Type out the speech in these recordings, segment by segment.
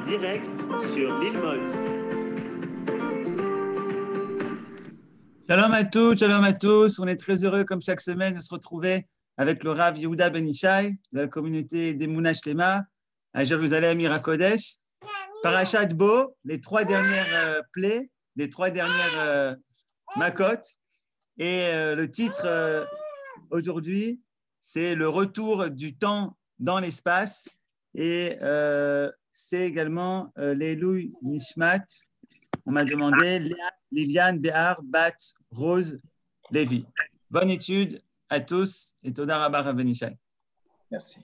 en direct sur Lilmod. Shalom à tous. On est très heureux, comme chaque semaine, de se retrouver avec le Rav Yehuda Ben Ishai de la communauté d'Emouna Shlema à Jérusalem, Ira Kodesh. Parashat Bo, les trois dernières plaies, les trois dernières makotes. Et le titre aujourd'hui, c'est le retour du temps dans l'espace. Et c'est également l'Elou Nishmat. On m'a demandé Liliane Behar Bat Rose Lévy. Bonne étude à tous et Toda Rabba Rav Ben Ishai. Merci.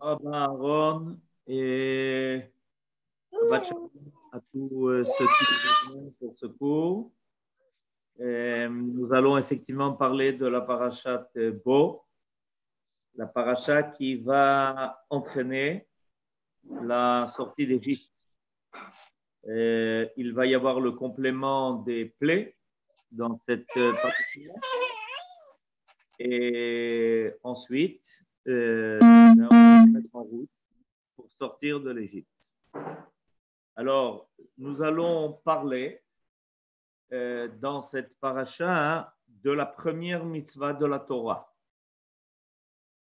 Aaron et à tous ceux qui viennent pour ce cours. Nous allons effectivement parler de la parashat Bo, la parasha qui va entraîner la sortie d'Égypte. Il va y avoir le complément des plaies dans cette partie. Et ensuite, on va se mettre en route pour sortir de l'Égypte. Alors, nous allons parler dans cette paracha de la première mitzvah de la Torah.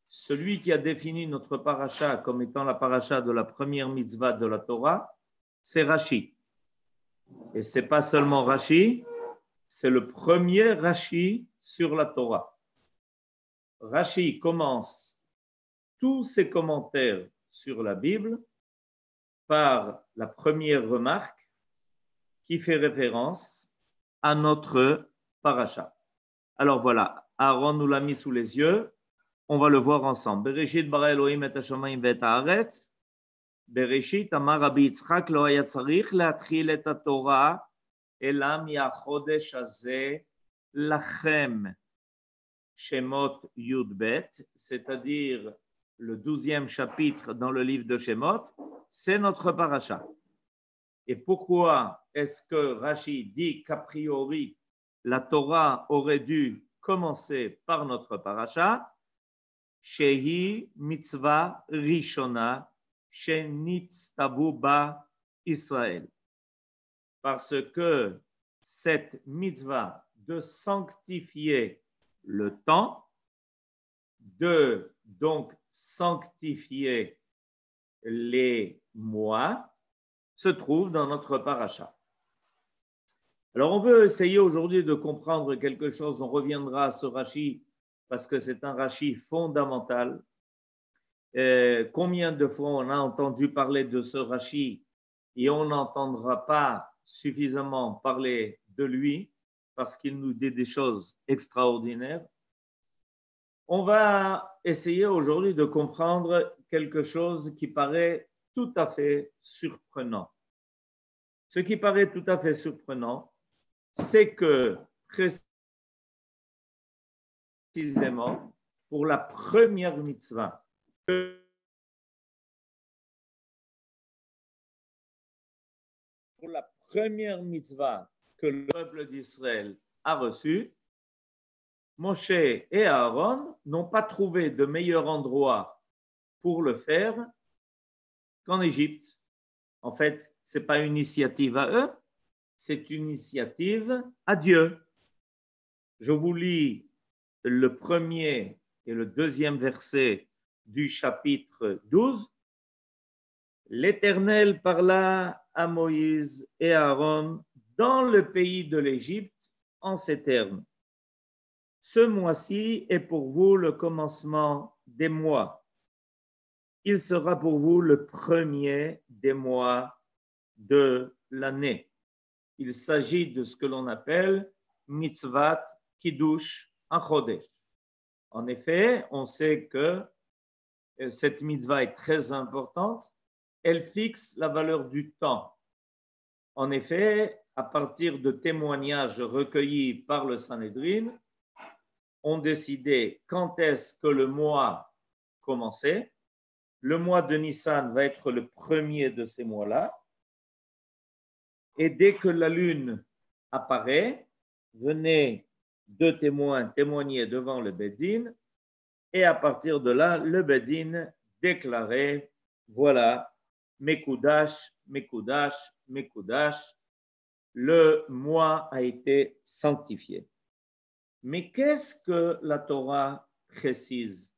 Celui qui a défini notre paracha comme étant la paracha de la première mitzvah de la Torah, c'est Rashi. Et ce n'est pas seulement Rashi, c'est le premier Rashi sur la Torah. Rashi commence tous ses commentaires sur la Bible par la première remarque qui fait référence à notre paracha. Alors voilà, Aaron nous l'a mis sous les yeux, on va le voir ensemble. Bereshit bara Elohim et hashamayim ve'et haaretz. Bereshit amar Rabbi Yitzchak lo haya tzarich להתחיל את התורה אלא מהחודש הזה לכם. Shemot Yud-Bet, c'est-à-dire le 12e chapitre dans le livre de Shemot, c'est notre paracha. Et pourquoi est-ce que Rashi dit qu'a priori la Torah aurait dû commencer par notre paracha? Shehi mitzvah rishona shenitztavu ba Israël. Parce que cette mitzvah de sanctifier le temps, de donc sanctifier les mois, se trouve dans notre paracha. Alors on veut essayer aujourd'hui de comprendre quelque chose, on reviendra à ce Rashi parce que c'est un Rashi fondamental. Combien de fois on a entendu parler de ce Rashi et on n'entendra pas suffisamment parler de lui parce qu'il nous dit des choses extraordinaires. On va essayer aujourd'hui de comprendre quelque chose qui paraît tout à fait surprenant. Ce qui paraît tout à fait surprenant, c'est que précisément pour la première mitzvah, que le peuple d'Israël a reçu, Moshe et Aaron n'ont pas trouvé de meilleur endroit pour le faire qu'en Égypte. En fait, ce n'est pas une initiative à eux, c'est une initiative à Dieu. Je vous lis le premier et le deuxième verset du chapitre 12. L'Éternel parla à Moïse et à Aaron dans le pays de l'Égypte en ces termes. Ce mois-ci est pour vous le commencement des mois. Il sera pour vous le premier des mois de l'année. Il s'agit de ce que l'on appelle mitzvat kiddush achodesh. En effet, on sait que cette mitzvah est très importante. Elle fixe la valeur du temps. En effet, à partir de témoignages recueillis par le Sanhédrin, on décidait quand est-ce que le mois commençait. Le mois de Nissan va être le premier de ces mois-là. Et dès que la lune apparaît, venez deux témoins témoigner devant le Beddin. Et à partir de là, le Beddin déclarait, voilà, Mekudash, Mekudash, Mekudash. Le mois a été sanctifié. Mais qu'est-ce que la Torah précise?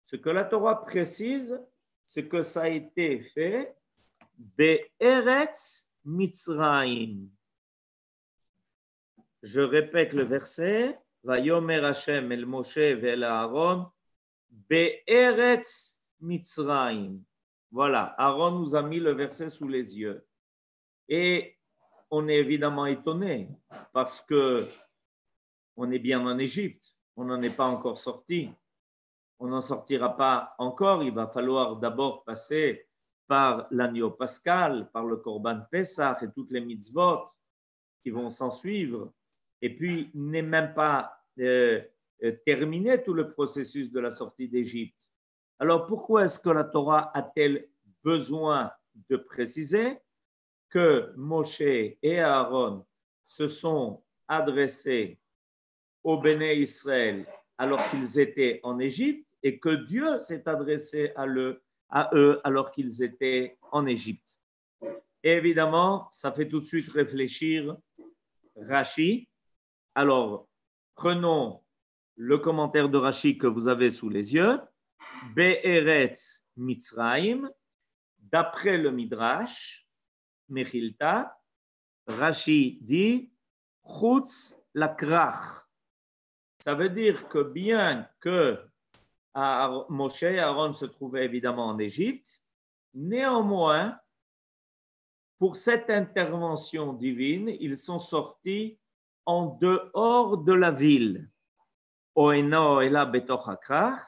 Ce que la Torah précise, c'est que ça a été fait Be'eretz Mitzrayim. Je répète le verset. Vayomer Hashem el Moshe ve'el Aaron Be'eretz Mitzrayim. Voilà, Aaron nous a mis le verset sous les yeux. Et on est évidemment étonné parce que on est bien en Égypte. On n'en est pas encore sorti. On n'en sortira pas encore. Il va falloir d'abord passer par l'agneau pascal, par le Korban Pessah et toutes les mitzvot qui vont s'en suivre. Et puis, n'est même pas terminé tout le processus de la sortie d'Égypte. Alors, pourquoi est-ce que la Torah a-t-elle besoin de préciser que Moshe et Aaron se sont adressés au Béné Israël alors qu'ils étaient en Égypte et que Dieu s'est adressé à eux alors qu'ils étaient en Égypte? Et évidemment, ça fait tout de suite réfléchir Rashi. Alors, prenons le commentaire de Rashi que vous avez sous les yeux. Be'eretz Mitzrayim, d'après le Midrash, Mechilta, Rashi dit Chutz lakrach. Ça veut dire que bien que Moshe et Aaron se trouvaient évidemment en Égypte, néanmoins, pour cette intervention divine, ils sont sortis en dehors de la ville. Oena ela betoch hakrach.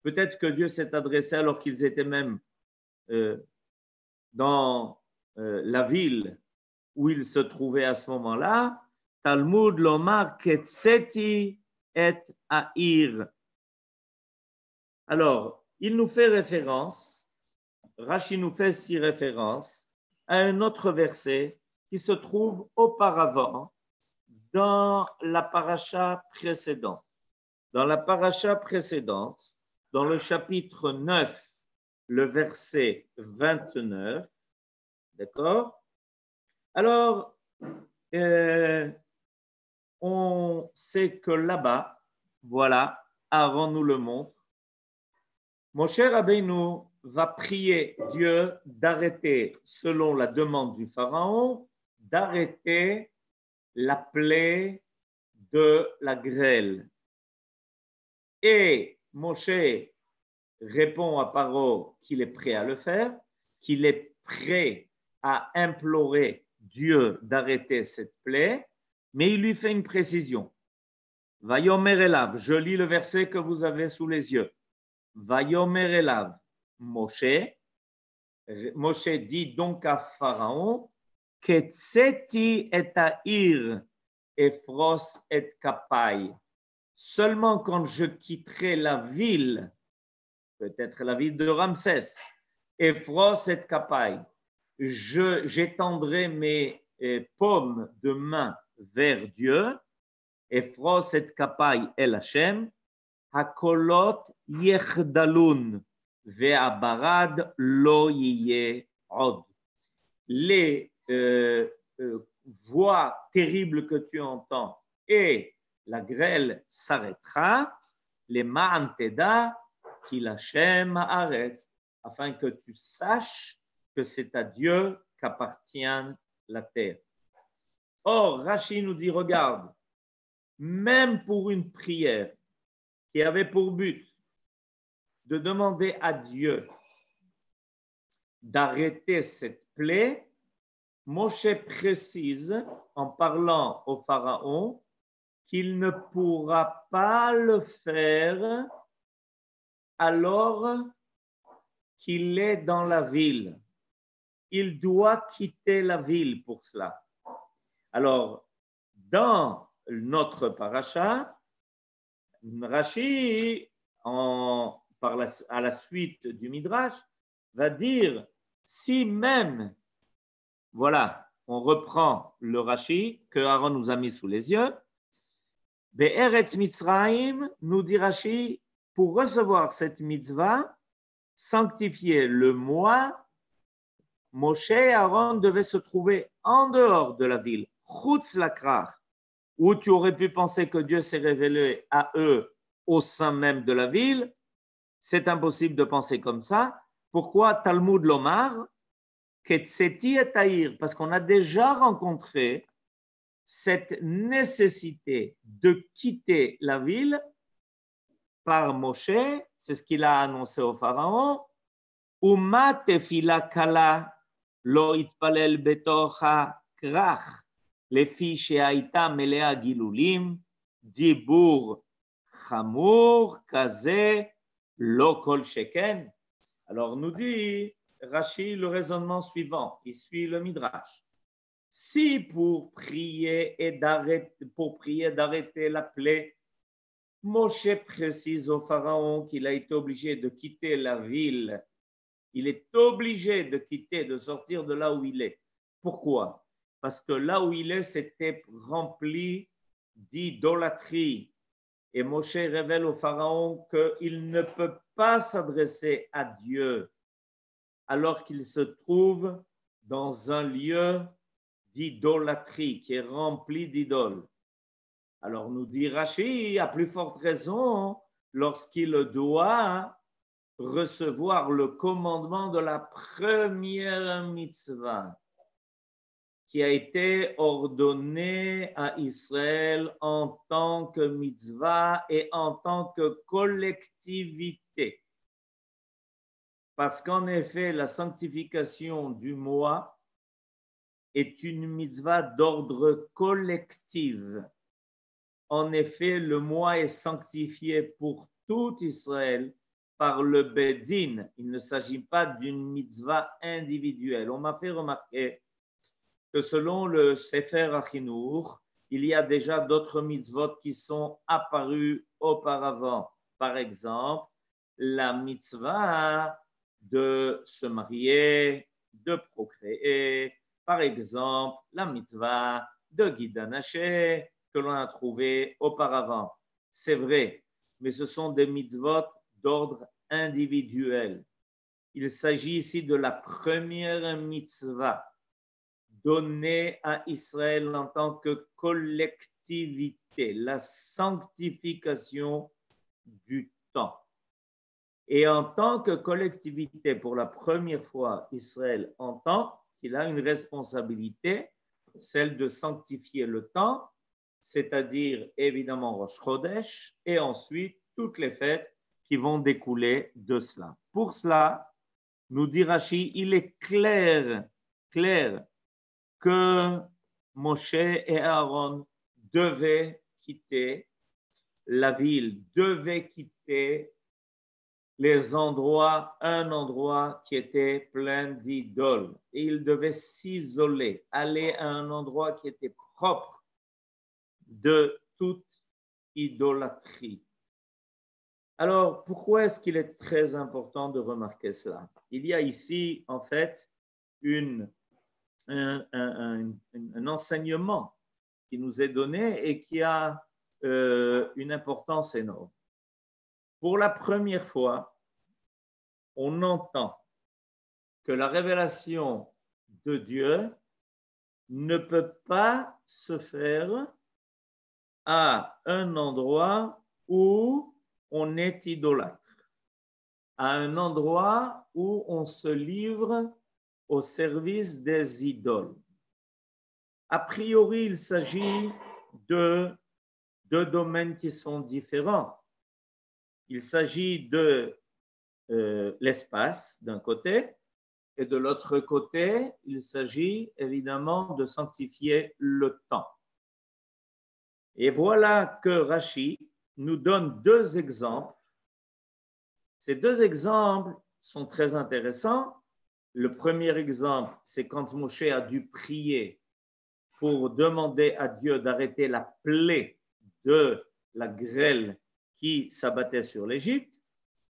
Peut-être que Dieu s'est adressé alors qu'ils étaient même dans la ville où ils se trouvaient à ce moment-là. Talmud lomar ketseti et aïr. Alors, il nous fait référence, Rashi nous fait 6 références à un autre verset qui se trouve auparavant dans la paracha précédente. Dans la paracha précédente, dans le chapitre 9, le verset 29, d'accord? Alors, on sait que là-bas, voilà, Aaron nous le montre, Moshe Rabbeinu va prier Dieu d'arrêter, selon la demande du Pharaon, d'arrêter la plaie de la grêle. Et Moshe répond à Paro qu'il est prêt à le faire, qu'il est prêt à implorer Dieu d'arrêter cette plaie, mais il lui fait une précision. Vayomer elav, je lis le verset que vous avez sous les yeux. Vayomer elav, Moshe dit donc à Pharaon, Ketseti et aïr, Ephros et kapai. Seulement quand je quitterai la ville, peut-être la ville de Ramsès, Ephros et kapai, j'étendrai mes paumes de main vers Dieu, Ephros et kapai el Hashem, Hakolot yechdalun, ve'abarad lo yiyeh od. Les voix terribles que tu entends et la grêle s'arrêtera, les ma'an teda ki l'Hashem haaretz, afin que tu saches que c'est à Dieu qu'appartient la terre. Or, Rashi nous dit, regarde, même pour une prière qui avait pour but de demander à Dieu d'arrêter cette plaie, Moshe précise, en parlant au Pharaon, qu'il ne pourra pas le faire alors qu'il est dans la ville. Il doit quitter la ville pour cela. Alors, dans notre paracha, Rashi, à la suite du Midrash, va dire, si même, voilà, on reprend le Rashi que Aaron nous a mis sous les yeux, Be'eretz Mitzrayim, nous dit Rashi, pour recevoir cette mitzvah, sanctifier le mois Moshe et Aaron devaient se trouver en dehors de la ville, Chutz Lakrach, où tu aurais pu penser que Dieu s'est révélé à eux au sein même de la ville. C'est impossible de penser comme ça. Pourquoi Talmud Lomar, Ketseti et Taïr, parce qu'on a déjà rencontré cette nécessité de quitter la ville par Moshe, c'est ce qu'il a annoncé au Pharaon. Uma tefila kala lo itpalel betocha krach lefi shehaita melea gilulim dibur chamur kaze lo kol sheken. Alors nous dit Rashi le raisonnement suivant, il suit le Midrash. Si pour prier d'arrêter la plaie, Moshe précise au Pharaon qu'il a été obligé de quitter la ville. Il est obligé de quitter, de sortir de là où il est. Pourquoi? Parce que là où il est, c'était rempli d'idolâtrie. Et Moshe révèle au Pharaon qu'il ne peut pas s'adresser à Dieu alors qu'il se trouve dans un lieu d'idolâtrie qui est rempli d'idoles. Alors nous dit Rashi, à plus forte raison, lorsqu'il doit recevoir le commandement de la première mitzvah qui a été ordonnée à Israël en tant que mitzvah et en tant que collectivité. Parce qu'en effet, la sanctification du mois est une mitzvah d'ordre collectif. En effet, le mois est sanctifié pour tout Israël par le Bedin. Il ne s'agit pas d'une mitzvah individuelle. On m'a fait remarquer que selon le Sefer Achinour, il y a déjà d'autres mitzvot qui sont apparues auparavant. Par exemple, la mitzvah de se marier, de procréer. Par exemple, la mitzvah de Guidanaché, que l'on a trouvé auparavant. C'est vrai, mais ce sont des mitzvot d'ordre individuel. Il s'agit ici de la première mitzvah donnée à Israël en tant que collectivité, la sanctification du temps. Et en tant que collectivité, pour la première fois, Israël entend qu'il a une responsabilité, celle de sanctifier le temps, c'est-à-dire évidemment Rosh Chodesh, et ensuite toutes les fêtes qui vont découler de cela. Pour cela, nous dit Rashi, il est clair que Moshe et Aaron devaient quitter la ville, devaient quitter les endroits, un endroit qui était plein d'idoles. Et ils devaient s'isoler, aller à un endroit qui était propre de toute idolâtrie. Alors, pourquoi est-ce qu'il est très important de remarquer cela? Il y a ici, en fait, un enseignement qui nous est donné et qui a une importance énorme. Pour la première fois, on entend que la révélation de Dieu ne peut pas se faire à un endroit où on est idolâtre, à un endroit où on se livre au service des idoles. A priori, il s'agit de deux domaines qui sont différents. Il s'agit de l'espace d'un côté et de l'autre côté, il s'agit évidemment de sanctifier le temps. Et voilà que Rashi nous donne deux exemples. Ces deux exemples sont très intéressants. Le premier exemple, c'est quand Moshe a dû prier pour demander à Dieu d'arrêter la plaie de la grêle qui s'abattait sur l'Égypte.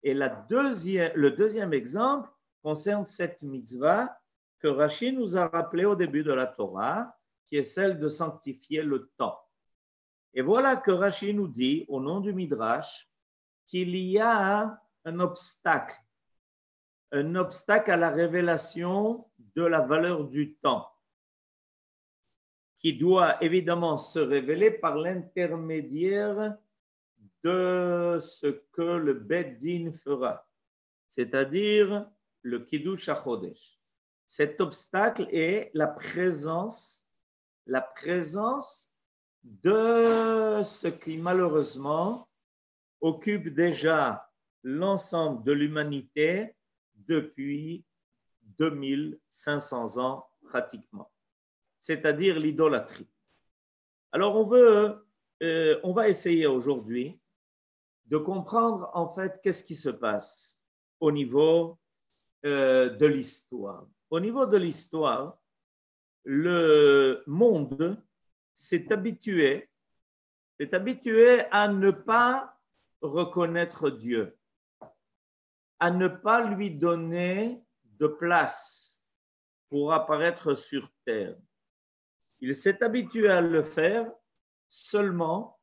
Et le deuxième exemple concerne cette mitzvah que Rashi nous a rappelé au début de la Torah, qui est celle de sanctifier le temps. Et voilà que Rashi nous dit, au nom du Midrash, qu'il y a un obstacle un obstacle à la révélation de la valeur du temps, qui doit évidemment se révéler par l'intermédiaire de ce que le Bet Din fera, c'est-à-dire le Kiddush HaChodesh. Cet obstacle est la présence de ce qui malheureusement occupe déjà l'ensemble de l'humanité depuis 2500 ans pratiquement, c'est-à-dire l'idolâtrie. Alors on va essayer aujourd'hui de comprendre en fait qu'est-ce qui se passe au niveau de l'histoire. Au niveau de l'histoire, le monde s'est habitué à ne pas reconnaître Dieu, à ne pas lui donner de place pour apparaître sur terre. Il s'est habitué à le faire seulement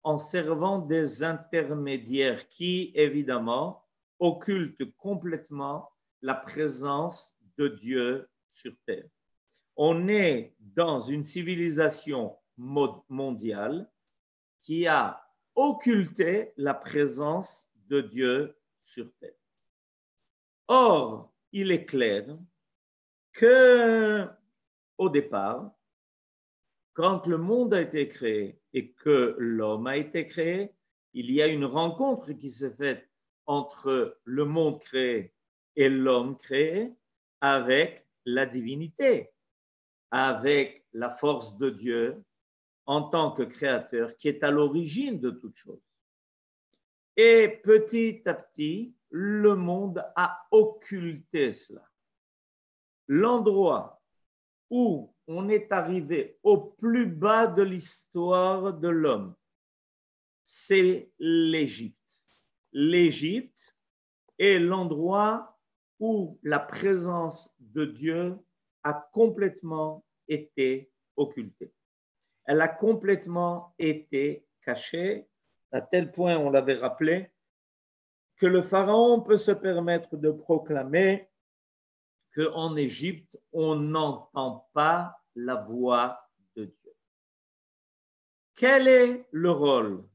en servant des intermédiaires qui, évidemment, occultent complètement la présence de Dieu sur terre. On est dans une civilisation mondiale qui a occulté la présence de Dieu sur terre. Or, il est clair que, au départ, quand le monde a été créé et que l'homme a été créé, il y a une rencontre qui s'est faite entre le monde créé et l'homme créé avec la divinité, avec la force de Dieu en tant que créateur qui est à l'origine de toute chose. Et petit à petit, le monde a occulté cela. L'endroit où on est arrivé au plus bas de l'histoire de l'homme, c'est l'Égypte. L'Égypte est l'endroit où la présence de Dieu a complètement été occultée. Elle a complètement été cachée, à tel point, on l'avait rappelé, que le pharaon peut se permettre de proclamer qu'en Égypte, on n'entend pas la voix de Dieu. Quel est le rôle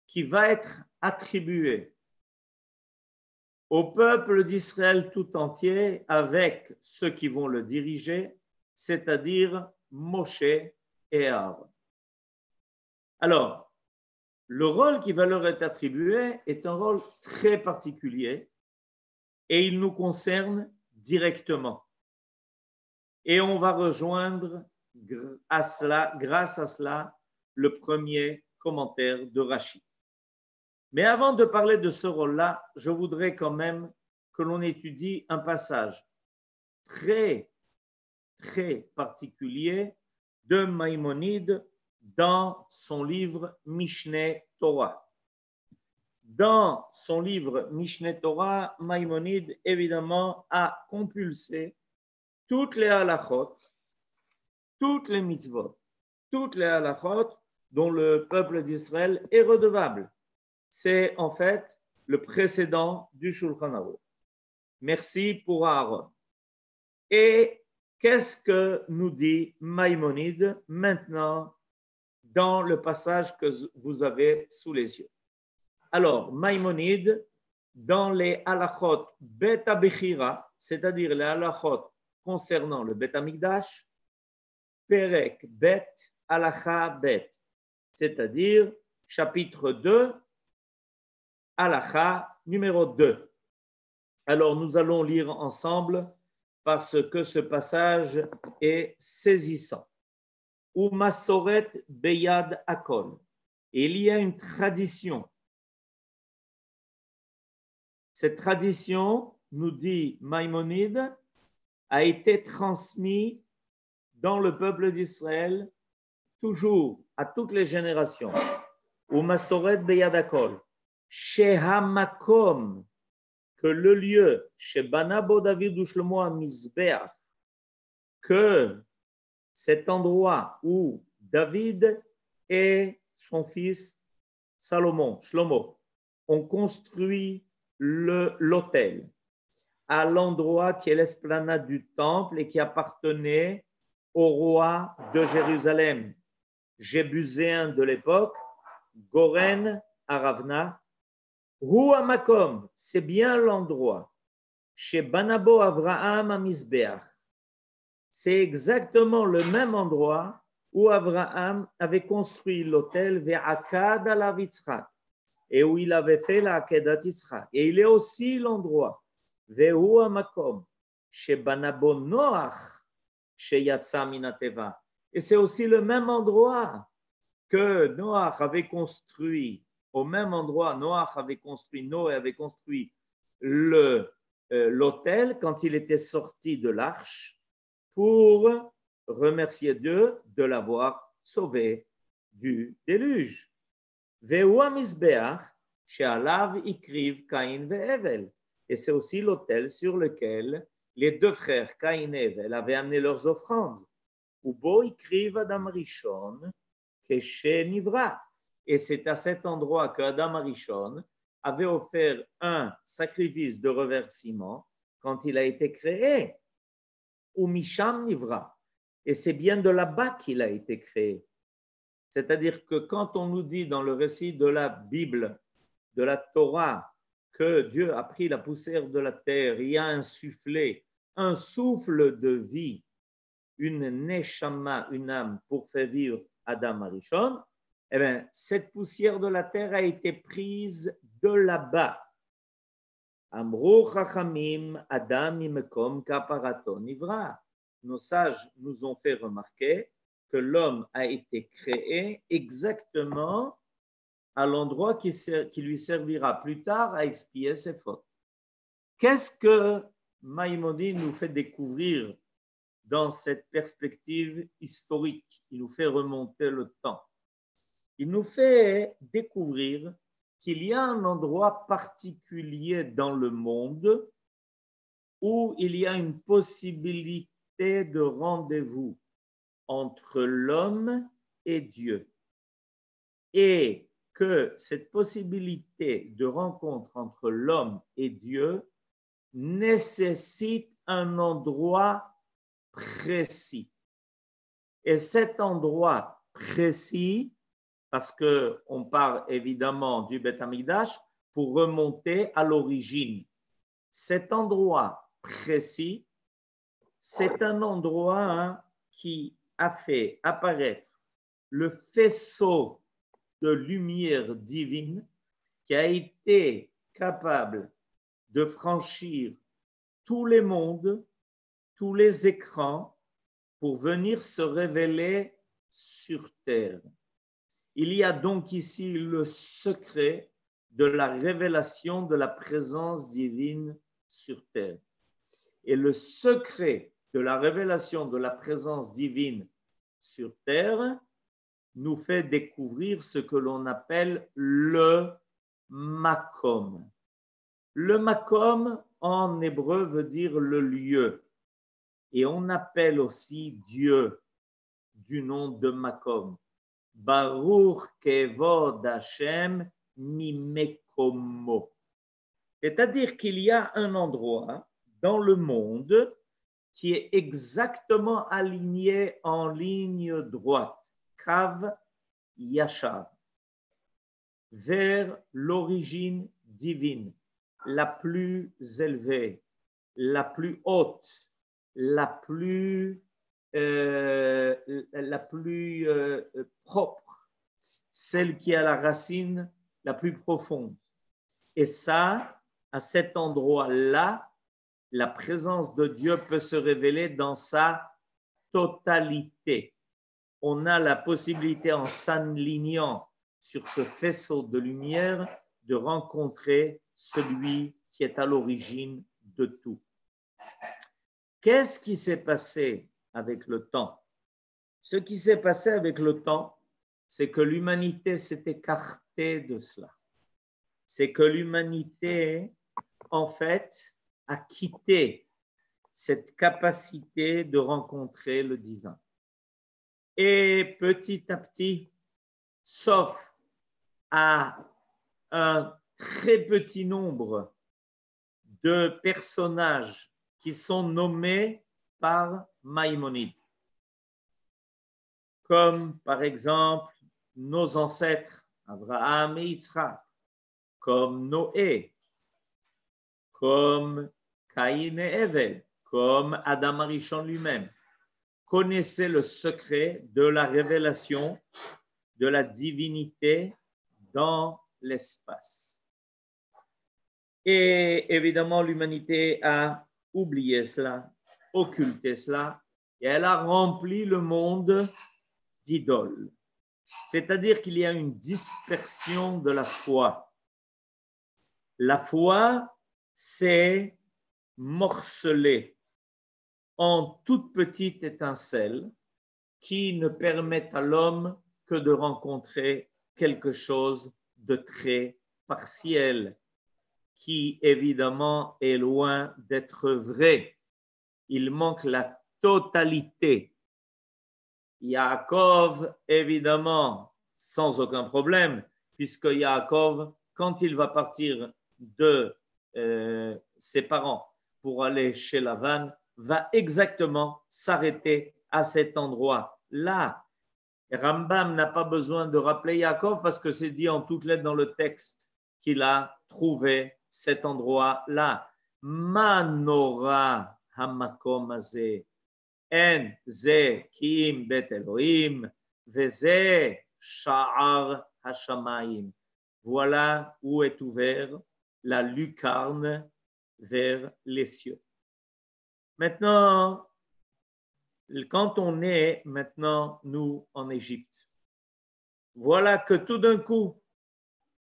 qui va être attribué au peuple d'Israël tout entier avec ceux qui vont le diriger, c'est-à-dire Moshe et Aaron? Alors, le rôle qui va leur être attribué est un rôle très particulier et il nous concerne directement. Et on va rejoindre grâce à cela le premier commentaire de Rashi. Mais avant de parler de ce rôle-là, je voudrais quand même que l'on étudie un passage très, très particulier de Maïmonide dans son livre Mishneh Torah. Dans son livre Mishneh Torah, Maïmonide, évidemment, a compulsé toutes les halachot, toutes les mitzvot, toutes les halachot dont le peuple d'Israël est redevable. C'est en fait le précédent du Shulchan Aruch. Merci pour Aaron. Et qu'est-ce que nous dit Maïmonide maintenant dans le passage que vous avez sous les yeux? Alors, Maïmonide, dans les halachot Bet HaBechira, c'est-à-dire les halachot concernant le Bet HaMikdash, Perek Bet, halacha Bet, c'est-à-dire chapitre 2, halacha numéro 2. Alors, nous allons lire ensemble parce que ce passage est saisissant. Ou Masoret Beyad Akol. Il y a une tradition. Cette tradition, nous dit Maïmonide, a été transmise dans le peuple d'Israël toujours, à toutes les générations. Ou Masoret Beyad Akol. Shehamakom, que le lieu, chez Banabo David ou Shlomo Mizbeach, que cet endroit où David et son fils Salomon, Shlomo, ont construit l'autel, à l'endroit qui est l'esplanade du temple et qui appartenait au roi de Jérusalem, Jébuséen de l'époque, Goren Aravna. Hu Amakom, c'est bien l'endroit. Chez Banabo Avraham à Misbeach. C'est exactement le même endroit où Abraham avait construit l'autel Ve'akad alav Yitzchak et où il avait fait la Akedat Yitzchak. Et il est aussi l'endroit Ve'hu Amakom chez Banabo Noach chez Yatsa Minateva. Et c'est aussi le même endroit que Noach avait construit. Au même endroit, Noé avait construit l'autel quand il était sorti de l'arche pour remercier Dieu de l'avoir sauvé du déluge. Et c'est aussi l'autel sur lequel les deux frères Caïn et Hevel avaient amené leurs offrandes. Et c'est à cet endroit que Adam Arishon avait offert un sacrifice de remerciement quand il a été créé. Ou Misham Nivra. Et c'est bien de là-bas qu'il a été créé. C'est-à-dire que quand on nous dit dans le récit de la Bible, de la Torah, que Dieu a pris la poussière de la terre, il a insufflé un souffle de vie, une neshama, une âme, pour faire vivre Adam Arishon, eh bien, cette poussière de la terre a été prise de là-bas. Amrou Chachamim Adam imekom kaparato nivra. Nos sages nous ont fait remarquer que l'homme a été créé exactement à l'endroit qui lui servira plus tard à expier ses fautes. Qu'est-ce que Maïmonide nous fait découvrir dans cette perspective historique? Il nous fait remonter le temps. Il nous fait découvrir qu'il y a un endroit particulier dans le monde où il y a une possibilité de rendez-vous entre l'homme et Dieu. Et que cette possibilité de rencontre entre l'homme et Dieu nécessite un endroit précis. Et cet endroit précis, parce qu'on part évidemment du Beth Amikdash pour remonter à l'origine. Cet endroit précis, c'est un endroit qui a fait apparaître le faisceau de lumière divine qui a été capable de franchir tous les mondes, tous les écrans pour venir se révéler sur terre. Il y a donc ici le secret de la révélation de la présence divine sur terre. Et le secret de la révélation de la présence divine sur terre nous fait découvrir ce que l'on appelle le makom. Le makom en hébreu veut dire le lieu. Et on appelle aussi Dieu du nom de makom. Baruch kevod Hashem mimekomo. C'est-à-dire qu'il y a un endroit dans le monde qui est exactement aligné en ligne droite, Kav Yashav, vers l'origine divine, la plus élevée, la plus haute, la plus propre, celle qui a la racine la plus profonde. Et ça, à cet endroit-là, la présence de Dieu peut se révéler dans sa totalité. On a la possibilité, en s'alignant sur ce faisceau de lumière, de rencontrer celui qui est à l'origine de tout. Qu'est-ce qui s'est passé avec le temps? Ce qui s'est passé avec le temps, c'est que l'humanité s'est écartée de cela. C'est que l'humanité, en fait, a quitté cette capacité de rencontrer le divin. Et petit à petit, sauf à un très petit nombre de personnages qui sont nommés par Maïmonide, comme par exemple nos ancêtres, Abraham et Yitzhak, comme Noé, comme Caïn et Ève, comme Adam Arishon lui-même, connaissaient le secret de la révélation de la divinité dans l'espace. Et évidemment, l'humanité a oublié cela, occulté cela, et elle a rempli le monde d'idoles. C'est-à-dire qu'il y a une dispersion de la foi. La foi, c'est morcelé en toutes petites étincelles qui ne permettent à l'homme que de rencontrer quelque chose de très partiel, qui évidemment est loin d'être vrai. Il manque la totalité. Yaakov, évidemment, sans aucun problème, puisque Yaakov, quand il va partir de ses parents pour aller chez Lavan, va exactement s'arrêter à cet endroit-là. Rambam n'a pas besoin de rappeler Yaakov parce que c'est dit en toutes lettres dans le texte qu'il a trouvé cet endroit-là. Manora hamakom hazeh. En ze kim bet Elohim, veze sha'ar hashamayim. Voilà où est ouvert la lucarne vers les cieux. Maintenant, quand on est maintenant, nous, en Égypte, voilà que tout d'un coup,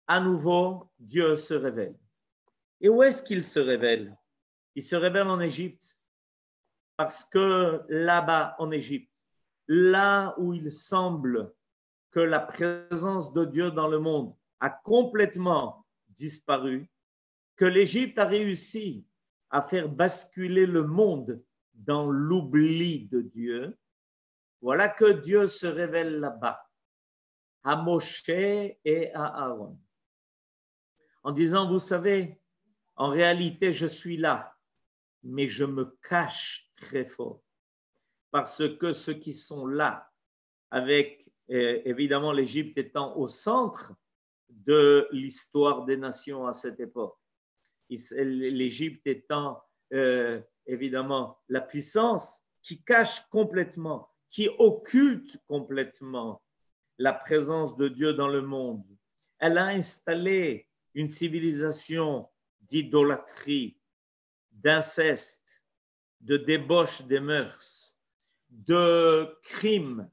à nouveau, Dieu se révèle. Et où est-ce qu'il se révèle? Il se révèle en Égypte. Parce que là-bas, en Égypte, là où il semble que la présence de Dieu dans le monde a complètement disparu, que l'Égypte a réussi à faire basculer le monde dans l'oubli de Dieu, voilà que Dieu se révèle là-bas, à Moshe et à Aaron, en disant, vous savez, en réalité, je suis là, mais je me cache très fort, parce que ceux qui sont là, avec évidemment l'Égypte étant au centre de l'histoire des nations à cette époque, l'Égypte étant évidemment la puissance qui cache complètement, qui occulte complètement la présence de Dieu dans le monde. Elle a installé une civilisation d'idolâtrie, d'inceste, de débauche des mœurs, de crimes.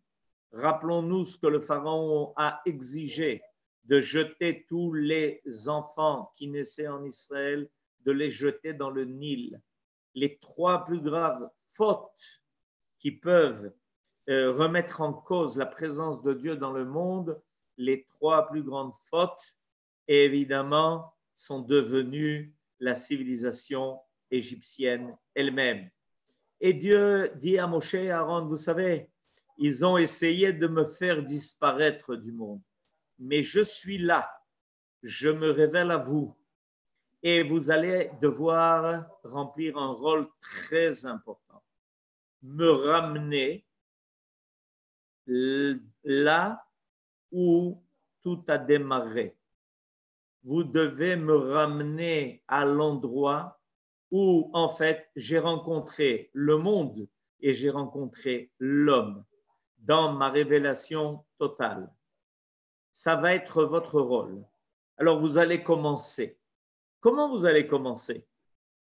Rappelons-nous ce que le pharaon a exigé, de jeter tous les enfants qui naissaient en Israël, de les jeter dans le Nil. Les trois plus graves fautes qui peuvent remettre en cause la présence de Dieu dans le monde, les trois plus grandes fautes, évidemment, sont devenues la civilisation égyptienne elle-même. Et Dieu dit à Moshe et Aaron, vous savez, ils ont essayé de me faire disparaître du monde, mais je suis là, je me révèle à vous et vous allez devoir remplir un rôle très important, me ramener là où tout a démarré. Vous devez me ramener à l'endroit où, en fait, j'ai rencontré le monde et j'ai rencontré l'homme dans ma révélation totale. Ça va être votre rôle. Alors, vous allez commencer. Comment vous allez commencer?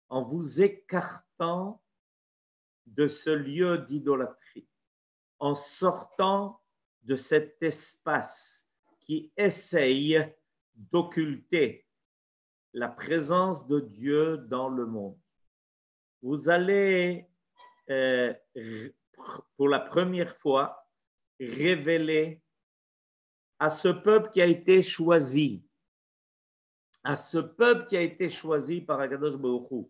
En vous écartant de ce lieu d'idolâtrie, en sortant de cet espace qui essaye d'occulter la présence de Dieu dans le monde. Vous allez, pour la première fois, révéler à ce peuple qui a été choisi, à ce peuple qui a été choisi par Akadosh Baruch Hu,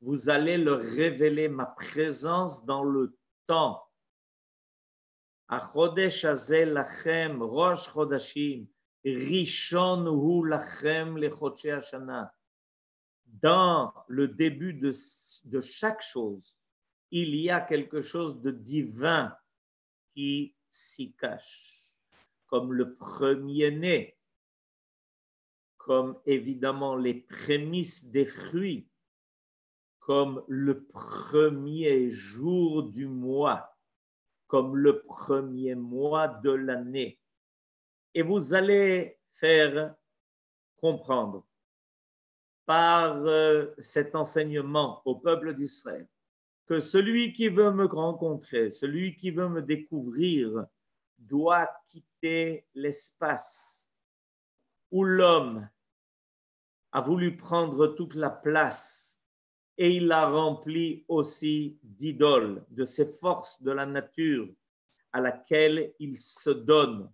vous allez leur révéler ma présence dans le temps. Achodesh hazeh lachem rosh chodashim rishon hu lachem lechodshei hashana. dans le début de chaque chose, il y a quelque chose de divin qui s'y cache, comme le premier-né, comme évidemment les prémices des fruits, comme le premier jour du mois, comme le premier mois de l'année. Et vous allez faire comprendre par cet enseignement au peuple d'Israël que celui qui veut me rencontrer, celui qui veut me découvrir, doit quitter l'espace où l'homme a voulu prendre toute la place et il l'a rempli aussi d'idoles, de ces forces de la nature à laquelle il se donne,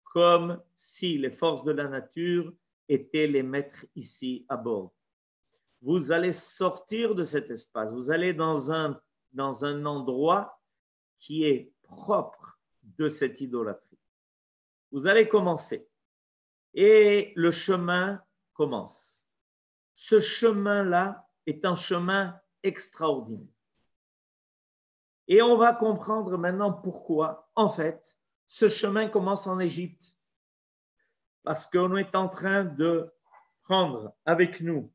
comme si les forces de la nature étaient les maîtres ici à bord. Vous allez sortir de cet espace, vous allez dans un endroit qui est propre de cette idolâtrie. Vous allez commencer et le chemin commence. Ce chemin-là est un chemin extraordinaire. Et on va comprendre maintenant pourquoi, en fait, ce chemin commence en Égypte. Parce qu'on est en train de prendre avec nous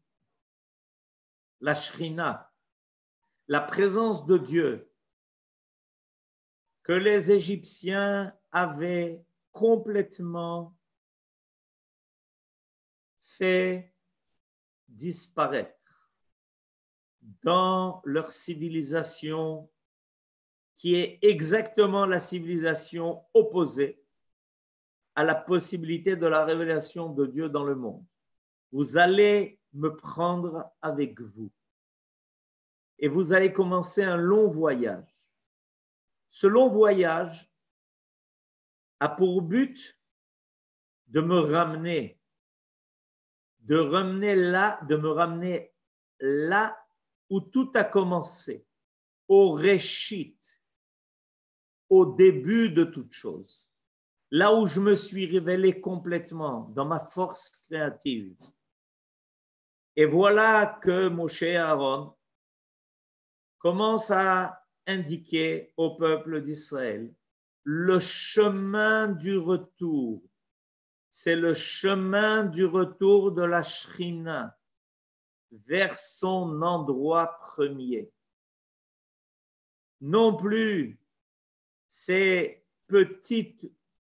la Shrina, la présence de Dieu que les Égyptiens avaient complètement fait disparaître dans leur civilisation qui est exactement la civilisation opposée à la possibilité de la révélation de Dieu dans le monde. Vous allez me prendre avec vous et vous allez commencer un long voyage. Ce long voyage a pour but de me ramener là où tout a commencé, au Réchit, au début de toute chose, là où je me suis révélé complètement dans ma force créative. Et voilà que Moshe et Aaron commencent à indiquer au peuple d'Israël le chemin du retour. C'est le chemin du retour de la Shrina vers son endroit premier. Non plus ces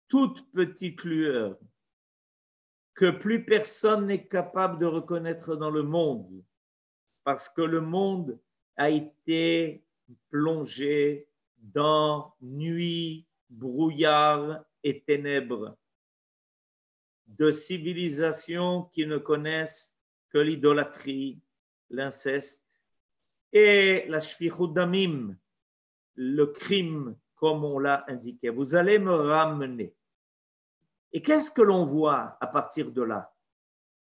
toutes petites lueurs que plus personne n'est capable de reconnaître dans le monde, parce que le monde a été plongé dans nuit, brouillard et ténèbres, de civilisations qui ne connaissent que l'idolâtrie, l'inceste et la shfichut damim, le crime comme on l'a indiqué. Vous allez me ramener. Et qu'est-ce que l'on voit à partir de là?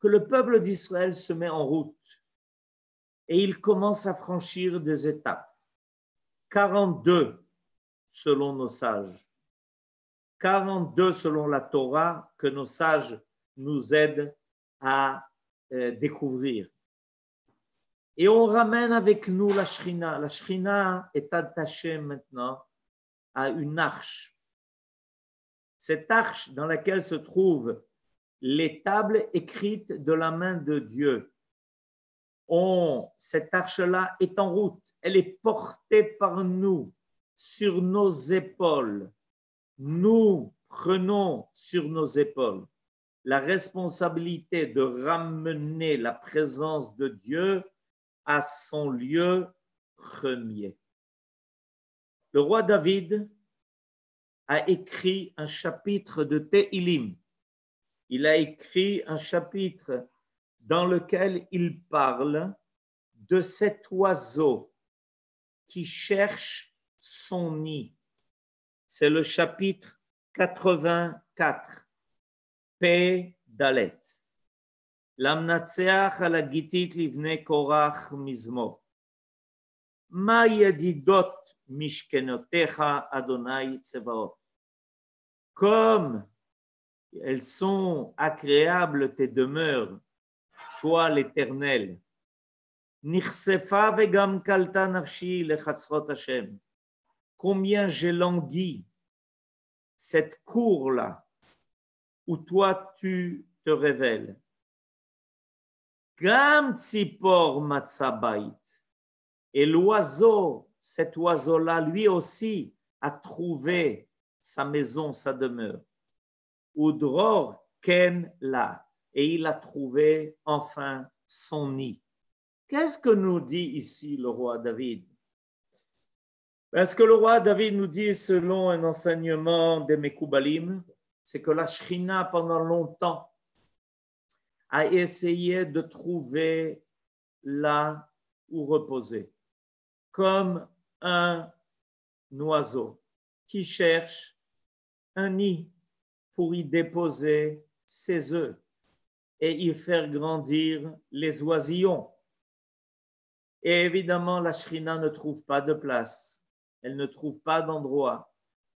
Que le peuple d'Israël se met en route et il commence à franchir des étapes. 42 selon nos sages. 42 selon la Torah que nos sages nous aident à découvrir. Et on ramène avec nous la Shrina. La Shrina est attachée maintenant à une arche. Cette arche dans laquelle se trouvent les tables écrites de la main de Dieu. Cette arche-là est en route. Elle est portée par nous, sur nos épaules. Nous prenons sur nos épaules la responsabilité de ramener la présence de Dieu à son lieu premier. Le roi David a écrit un chapitre de Tehilim. Il a écrit un chapitre dans lequel il parle de cet oiseau qui cherche son nid. C'est le chapitre 84, P. Dalet. L'amnatseach al hagitit livnei korach mizmor. Ma yedidot mishkenotecha Adonai tsevaot. Comme elles sont agréables tes demeures, toi l'Éternel, Nichsefa vegam kalta nafshi lechatzrot Hashem. Combien j'ai langui cette cour-là où toi tu te révèles. Gam tzipor matzabait. Et l'oiseau, cet oiseau-là, lui aussi, a trouvé sa maison, sa demeure. Udror ken la. Et il a trouvé enfin son nid. Qu'est-ce que nous dit ici le roi David? Parce que le roi David nous dit, selon un enseignement des Mekoubalim, c'est que la Shrina, pendant longtemps, a essayé de trouver là où reposer, comme un oiseau qui cherche un nid pour y déposer ses œufs et y faire grandir les oisillons. Et évidemment, la Shrina ne trouve pas de place, elle ne trouve pas d'endroit.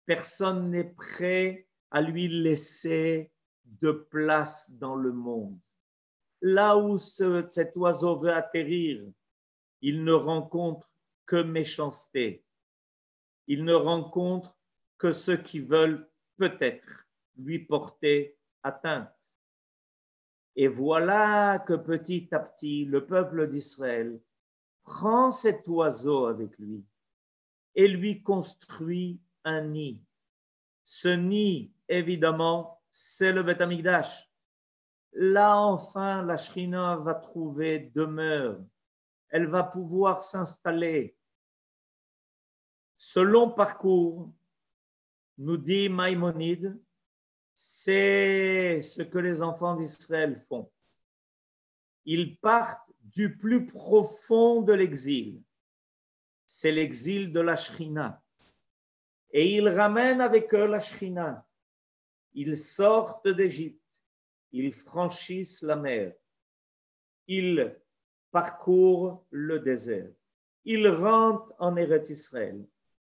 Personne n'est prêt à lui laisser de place dans le monde. Là où cet oiseau veut atterrir, il ne rencontre que méchanceté. Il ne rencontre que ceux qui veulent peut-être lui porter atteinte. Et voilà que petit à petit, le peuple d'Israël prend cet oiseau avec lui et lui construit un nid. Ce nid, évidemment, c'est le Beth Amikdash. Là, enfin, la Shrina va trouver demeure. Elle va pouvoir s'installer. Ce long parcours, nous dit Maïmonide, c'est ce que les enfants d'Israël font. Ils partent du plus profond de l'exil. C'est l'exil de la Shrina. Et ils ramènent avec eux la Shrina. Ils sortent d'Égypte. Ils franchissent la mer. Ils parcourent le désert. Ils rentrent en Eretz Israël.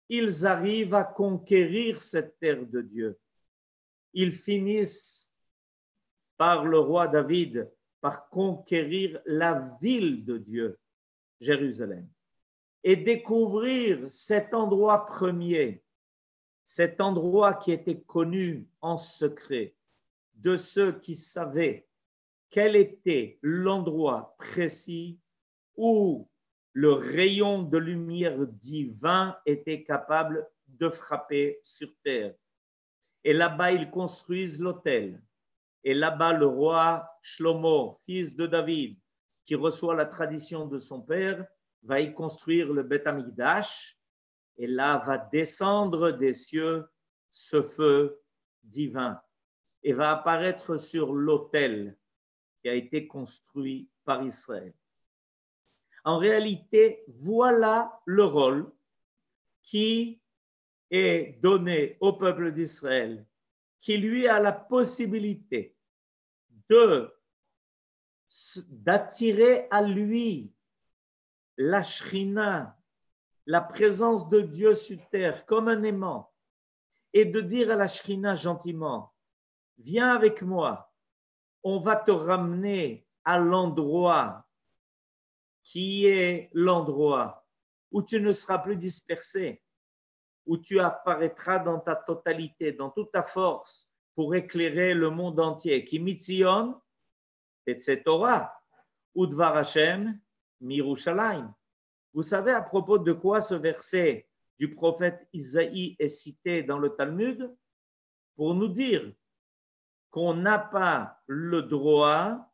Ils arrivent à conquérir cette terre de Dieu. Ils finissent par le roi David par conquérir la ville de Dieu, Jérusalem, et découvrir cet endroit premier, cet endroit qui était connu en secret de ceux qui savaient quel était l'endroit précis où le rayon de lumière divin était capable de frapper sur terre. Et là-bas, ils construisent l'autel. Et là-bas, le roi Shlomo, fils de David, qui reçoit la tradition de son père, va y construire le Beth Amikdash. Et là va descendre des cieux ce feu divin et va apparaître sur l'autel qui a été construit par Israël. En réalité, voilà le rôle qui est donné au peuple d'Israël, qui lui a la possibilité d'attirer à lui la Shrina, la présence de Dieu sur terre comme un aimant, et de dire à la Shrina gentiment, viens avec moi, on va te ramener à l'endroit qui est l'endroit où tu ne seras plus dispersé, où tu apparaîtras dans ta totalité, dans toute ta force pour éclairer le monde entier. Ki mitzion tetze Torah, udvar Hashem mirushalayim. Vous savez à propos de quoi ce verset du prophète Isaïe est cité dans le Talmud? Pour nous dire qu'on n'a pas le droit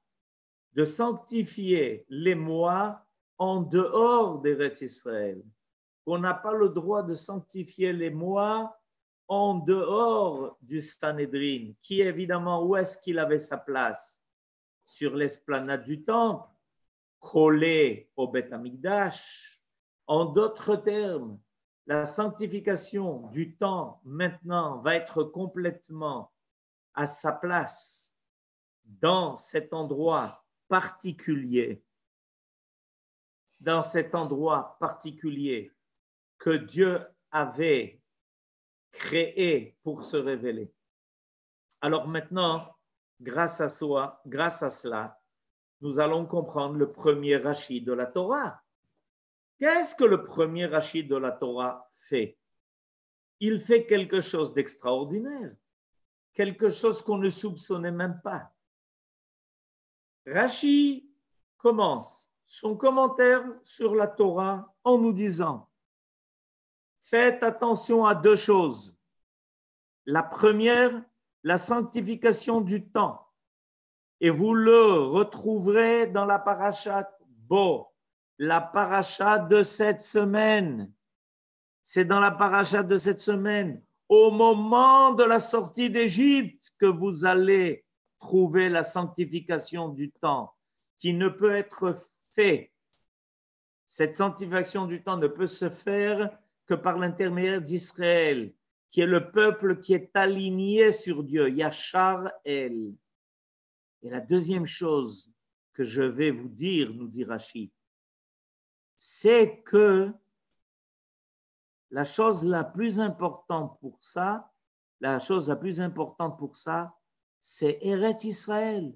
de sanctifier les mois en dehors d'Eretz Israël. Qu'on n'a pas le droit de sanctifier les mois en dehors du Sanhédrin, qui évidemment, où est-ce qu'il avait sa place? Sur l'esplanade du temple, collé au Beth Amikdash. En d'autres termes, la sanctification du temps maintenant va être complètement à sa place dans cet endroit particulier, que Dieu avait créé pour se révéler. Alors maintenant, grâce à cela, nous allons comprendre le premier Rashi de la Torah. Qu'est-ce que le premier Rashi de la Torah fait? Il fait quelque chose d'extraordinaire, quelque chose qu'on ne soupçonnait même pas. Rashi commence son commentaire sur la Torah en nous disant: faites attention à deux choses. La première, la sanctification du temps. Et vous le retrouverez dans la paracha Bo, la paracha de cette semaine. C'est dans la paracha de cette semaine, au moment de la sortie d'Égypte, que vous allez trouver la sanctification du temps, qui ne peut être fait. Cette sanctification du temps ne peut se faire que par l'intermédiaire d'Israël, qui est le peuple qui est aligné sur Dieu, Yachar El. Et la deuxième chose que je vais vous dire, nous dit Rashi, c'est que la chose la plus importante pour ça, c'est Eretz Israël.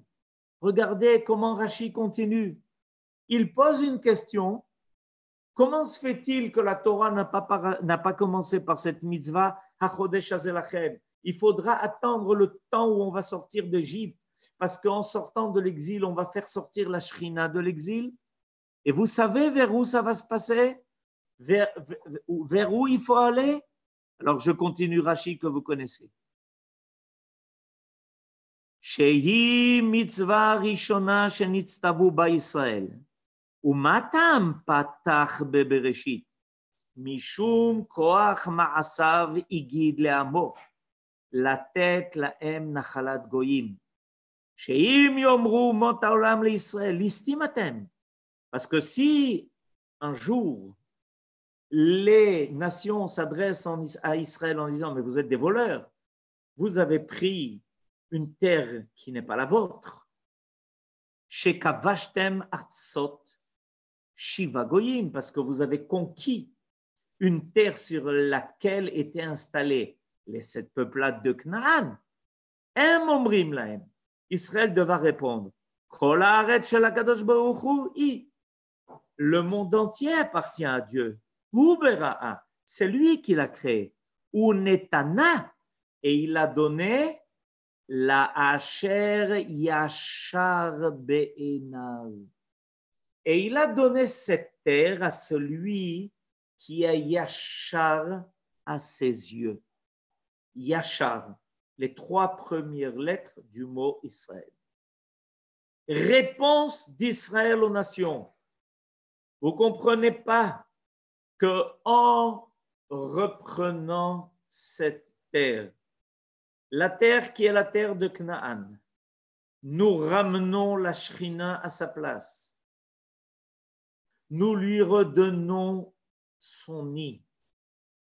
Regardez comment Rashi continue. Il pose une question. Comment se fait-il que la Torah n'a pas commencé par cette mitzvah, HaChodesh Hazelachem? Il faudra attendre le temps où on va sortir d'Égypte, parce qu'en sortant de l'exil, on va faire sortir la Shrina de l'exil. Et vous savez vers où ça va se passer? Vers où il faut aller? Alors je continue Rashi que vous connaissez. Shehi mitzvah rishona shenitztavu ba Israël. Umatam patach bebereshit. Mishum koach ma'asav igid le'amo. La tête la'em nachalat goyim. Sheim yomru mot haolam le'Israël. Listimatem. Parce que si un jour les nations s'adressent à Israël en disant: mais vous êtes des voleurs, vous avez pris une terre qui n'est pas la vôtre. Shekavashtem artsot shiva goyim, parce que vous avez conquis une terre sur laquelle étaient installées les 7 peuplades de Canaan. Omrim lahem. Israël devra répondre: Kol haaretz shel HaKadosh Baruch Hu. Le monde entier appartient à Dieu. C'est lui qui l'a créé. Ou Netana, et il a donné la Asher Yachar Be'enav. Et il a donné cette terre à celui qui a Yachar à ses yeux. Yachar, les 3 premières lettres du mot Israël. Réponse d'Israël aux nations. Vous ne comprenez pas qu'en reprenant cette terre, la terre qui est la terre de Canaan, nous ramenons la Shrina à sa place. Nous lui redonnons son nid,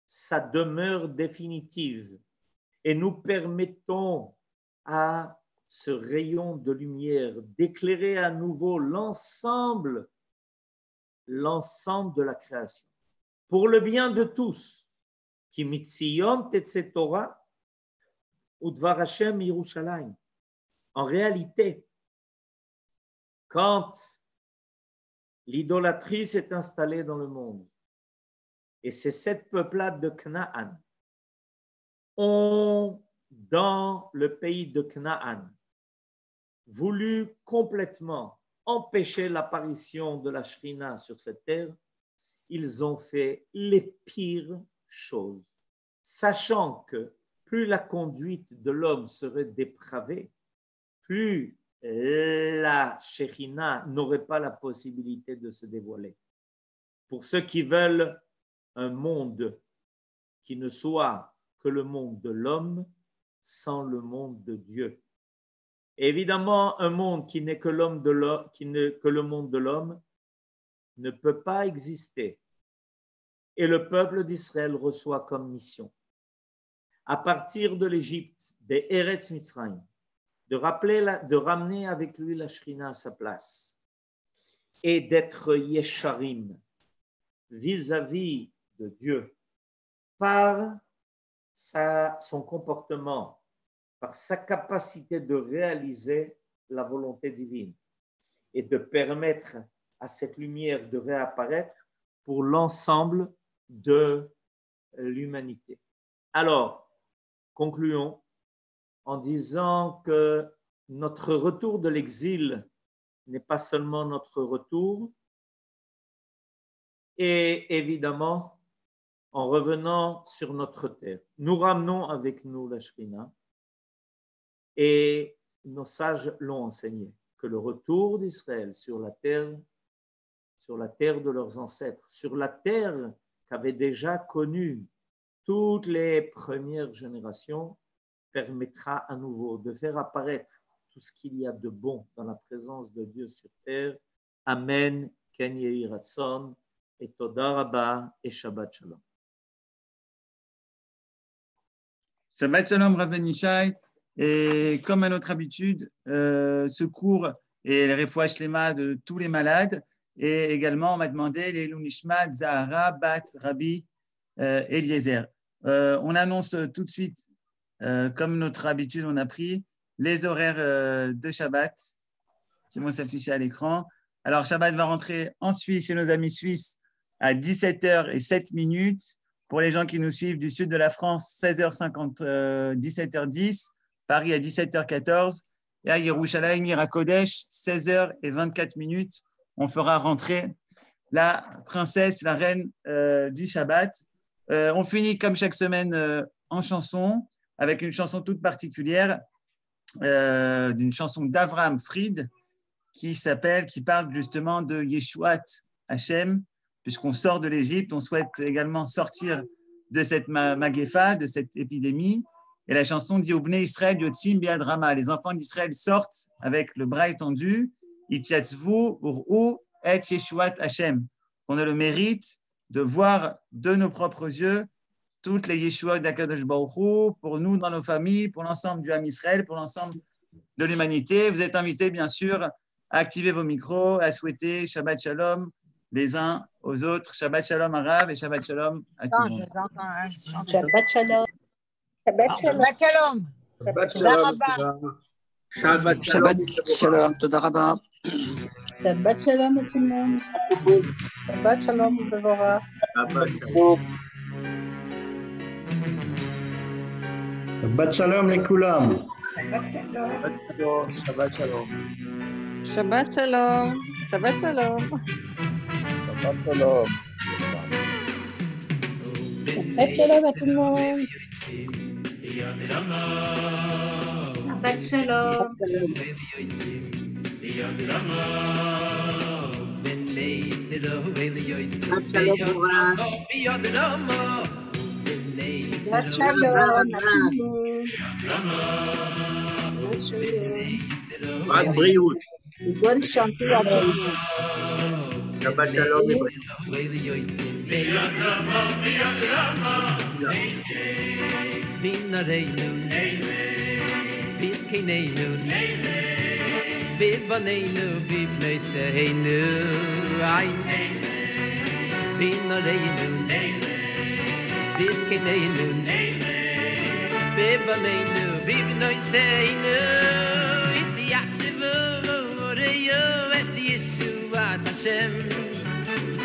sa demeure définitive, et nous permettons à ce rayon de lumière d'éclairer à nouveau l'ensemble de la création, pour le bien de tous. Ki mitzion tetze Torah udvar Hashem Yerushalayim. En réalité, quand l'idolâtrie s'est installée dans le monde, et ces 7 peuplades de Canaan ont, dans le pays de Canaan, voulu complètement empêcher l'apparition de la Shrina sur cette terre, ils ont fait les pires choses, sachant que plus la conduite de l'homme serait dépravée, plus la Shrina n'aurait pas la possibilité de se dévoiler. Pour ceux qui veulent un monde qui ne soit que le monde de l'homme sans le monde de Dieu. Évidemment, un monde qui n'est que le monde de l'homme ne peut pas exister. Et le peuple d'Israël reçoit comme mission, à partir de l'Égypte, des Eretz Mitzrayim, de ramener avec lui la Shrina à sa place et d'être Yesharim vis-à-vis de Dieu par son comportement, par sa capacité de réaliser la volonté divine. et de permettre à cette lumière de réapparaître pour l'ensemble de l'humanité. Alors, concluons en disant que notre retour de l'exil n'est pas seulement notre retour, et évidemment, en revenant sur notre terre, nous ramenons avec nous la Shrina, et nos sages l'ont enseigné, que le retour d'Israël sur la terre de leurs ancêtres, sur la terre qu'avaient déjà connue toutes les premières générations, permettra à nouveau de faire apparaître tout ce qu'il y a de bon dans la présence de Dieu sur terre. Amen, Ken Yehi Ratzon, et Toda Rabba, et Shabbat Shalom. Shabbat Shalom, Rav Ben Ishai. Et comme à notre habitude, ce cours et les refoua shlema de tous les malades. Et également, on m'a demandé les Lunishmat, Zahara, Bat, Rabbi, Eliezer. On annonce tout de suite, comme notre habitude, on a pris les horaires de Shabbat qui vont s'afficher à l'écran. Alors, Shabbat va rentrer en Suisse, chez nos amis suisses, à 17h07. Pour les gens qui nous suivent du sud de la France, 16h50, 17h10. Paris à 17h14. Et à Yerushalayim, Irakodesh, 16h24. On fera rentrer la princesse, la reine du Shabbat. On finit comme chaque semaine en chanson, avec une chanson toute particulière, d'une chanson d'Avraham Fried, qui parle justement de Yeshuat Hashem, puisqu'on sort de l'Égypte, on souhaite également sortir de cette magéfa, de cette épidémie. Et la chanson dit au Bnei Israël Yotzim Biad Rama, les enfants d'Israël sortent avec le bras étendu, Ityatzvu Ur'u et Yeshuat Hashem. On a le mérite de voir de nos propres yeux toutes les Yeshuot d'Akadosh Baruch Hu, pour nous, dans nos familles, pour l'ensemble du Ham Israël, pour l'ensemble de l'humanité. Vous êtes invités, bien sûr, à activer vos micros, à souhaiter Shabbat Shalom les uns aux autres. Shabbat Shalom à Rav et Shabbat Shalom à tout le monde. Shabbat Shalom. Shabbat Shalom. Shabbat Shalom. Shabbat Shalom. Toda Rabba. Shabbat Shalom à tout le monde. Shabbat Shalom, Bevorach. Shabbat Shalom לכולם. Shabbat Shalom. Shabbat Shalom. Shabbat Shalom. Shabbat Shalom à tout le monde. Shabbat Shalom. Shabbat Shalom. Bonne brioche. Bonne chantée à vous. Shabbat Shalom et Hashem,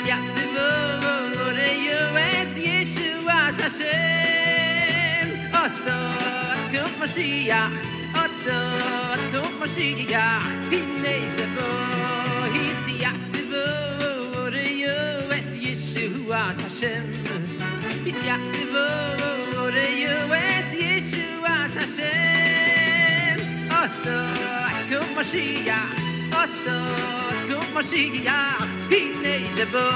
Yatzivu Oreyu Es Yeshuas Hashem. Oto Akum Mashiach, Oto Akum Mashiach. Hinei Zebo, His Yatzivu Oreyu Es Yeshuas Hashem. His Yatzivu Oreyu Es Yeshuas Hashem. Oto Akum Mashiach, Oto Mashiach, Hinei Zebo.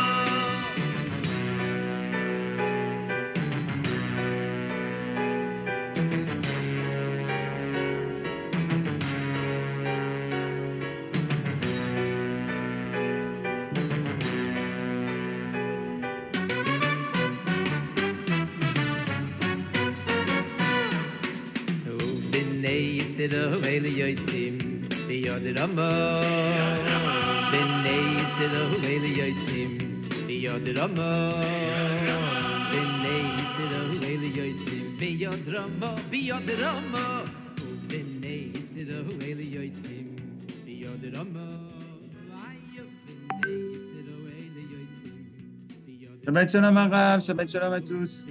B'nei Yisrael Yotzim B'yod Rama. B'nei Yisrael Yotzim B'yod Rama. B'nei Yisrael Yotzim B'yod Rama. B'yod Rama. B'nei Yisrael Yotzim B'yod Rama. Shabbat shalom Arav, Shabbat shalom à tous.